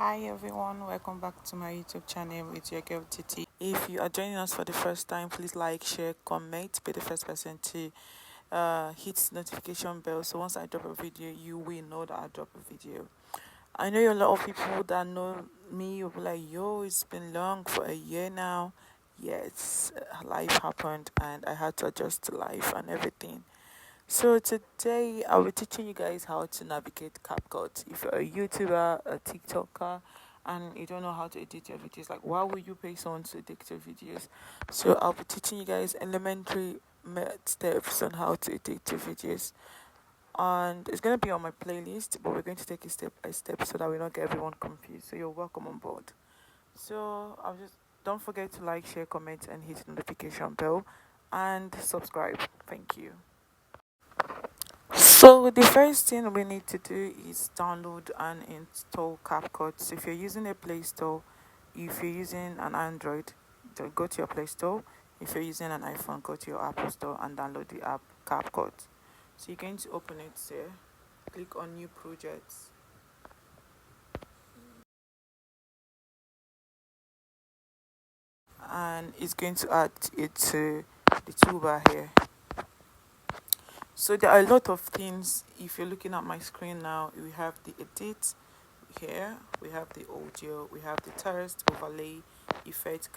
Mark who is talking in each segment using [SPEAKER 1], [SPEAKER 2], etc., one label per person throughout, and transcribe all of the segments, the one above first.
[SPEAKER 1] Hi everyone, welcome back to my YouTube channel with your girl Titi. If you are joining us for the first time, please like, share, comment, be the first person to hit the notification bell. So once I drop a video, you will know that I drop a video. I know a lot of people that know me will be like, yo, it's been long for a year now. Yes, life happened and I had to adjust to life and everything. So today I'll be teaching you guys how to navigate CapCut. If you're a YouTuber, a TikToker, and you don't know how to edit your videos, like why would you pay someone to edit your videos? So I'll be teaching you guys elementary steps on how to edit your videos. And it's gonna be on my playlist, but we're going to take it step by step so that we don't get everyone confused. So you're welcome on board. So I'll just don't forget to like, share, comment, and hit the notification bell and subscribe. Thank you. So the first thing we need to do is download and install CapCut. So if you're using a Play Store, if you're using an Android, go to your Play Store. If you're using an iPhone, go to your Apple Store and download the app CapCut. So you're going to open it here, click on New Projects. And it's going to add it to the toolbar here. So there are a lot of things. If you're looking at my screen now, we have the edit here, we have the audio, we have the text, overlay, effect,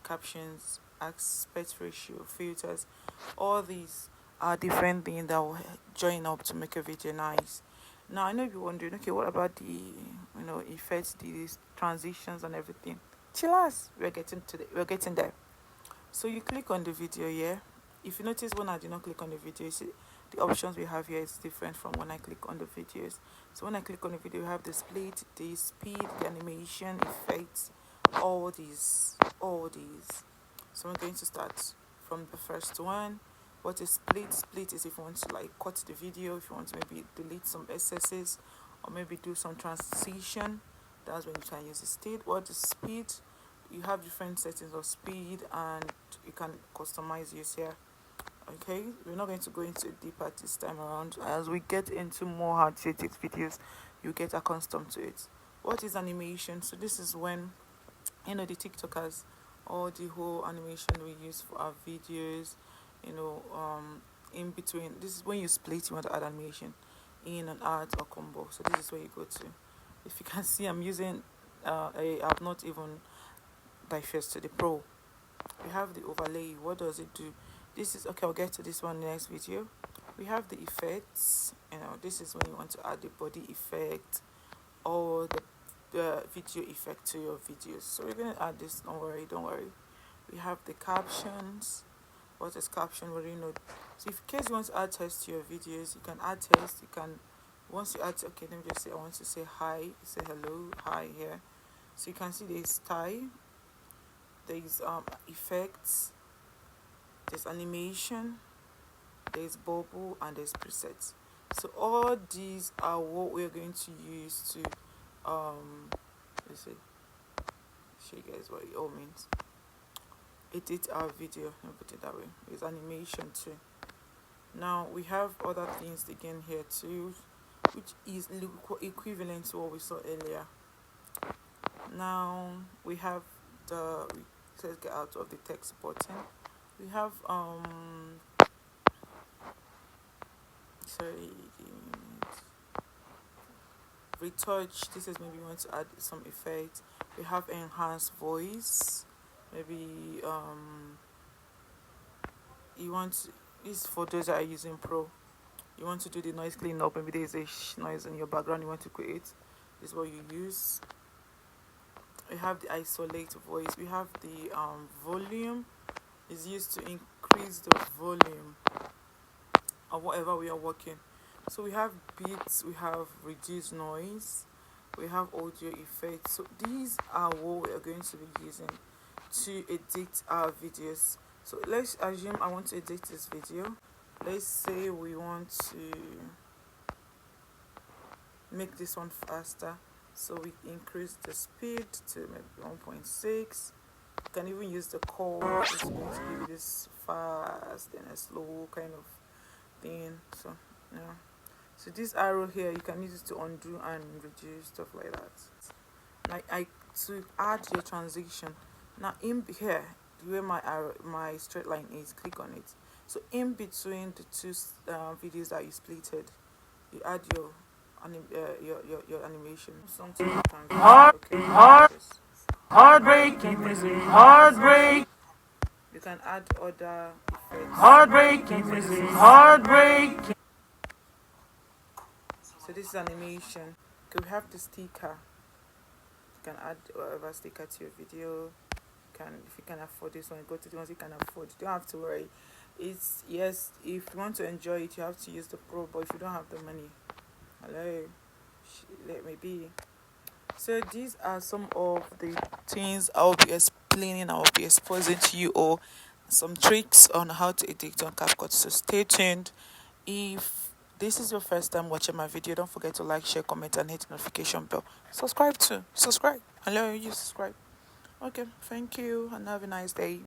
[SPEAKER 1] captions, aspect ratio, filters. All these are different things that will join up to make a video nice. Now I know you're wondering, okay, what about the effects, the transitions and everything? Chillax, we're getting there. So you click on the video here. If you notice when I do not click on the video, you see the options we have here is different from when I click on the videos. So when I click on the video, we have the split, the speed, the animation, effects, all these. So I'm going to start from the first one. What is split? Split is if you want to like cut the video, if you want to maybe delete some excesses or maybe do some transition. That's when you can use the speed. What is speed? You have different settings of speed and you can customize yours here. Okay, we're not going to go into deeper this time around. As we get into more how to edit videos, you get accustomed to it. What is animation? So this is when the TikTokers or the whole animation we use for our videos, in between. This is when you split, you want to add animation in an art or combo. So this is where you go to. If you can see, I'm using I've not even divest to the pro. We have the overlay. What does it do? This is okay. I'll get to this one in the next video. We have the effects. This is when you want to add the body effect or the video effect to your videos. So we're gonna add this. Don't worry. We have the captions. What is caption? Well, so if in case you want to add text to your videos, you can add text. You can once you add. Okay, let me just say I want to say hi. Say hello, hi here. So you can see there's style, there's effects, there's animation, there's bubble, and there's presets. So all these are what we're going to use to let's see, show you guys what it all means. Edit our video. Let me put it that way. There's animation too. Now we have other things again here too, which is equivalent to what we saw earlier. Now we have let's get out of the text button. We have sorry, retouch. This is maybe you want to add some effect. We have enhanced voice. Maybe you want this for those that are using pro. You want to do the noise cleanup. Maybe there's a noise in your background you want to create. This is what you use. We have the isolate voice. We have the volume is used to increase the volume of whatever we are working. So we have beats, we have reduced noise, we have audio effects. So these are what we are going to be using to edit our videos. So let's assume I want to edit this video. Let's say we want to make this one faster. So we increase the speed to maybe 1.6. You can even use the code. It's going to give you this fast and a slow kind of thing. So so this arrow here, you can use it to undo and reduce, stuff like that. I to add your transition. Now in here, where my arrow, my straight line is, click on it. So in between the two videos that you splitted, you add your your animation. Something you can heartbreaking music, heartbreak. You can add other effects. Heartbreaking music, heartbreak. So this is animation. Okay, we have the sticker. You can add whatever sticker to your video. Can, if you can afford this one, go to the ones you can afford. You don't have to worry. It's, yes, if you want to enjoy it, you have to use the pro. But if you don't have the money, hello, let me be. So these are some of the things I'll be explaining. I'll be exposing to you all some tricks on how to edit on CapCut. So stay tuned. If this is your first time watching my video, don't forget to like, share, comment, and hit the notification bell. Subscribe too. Subscribe. Hello, you subscribe. Okay, thank you and have a nice day.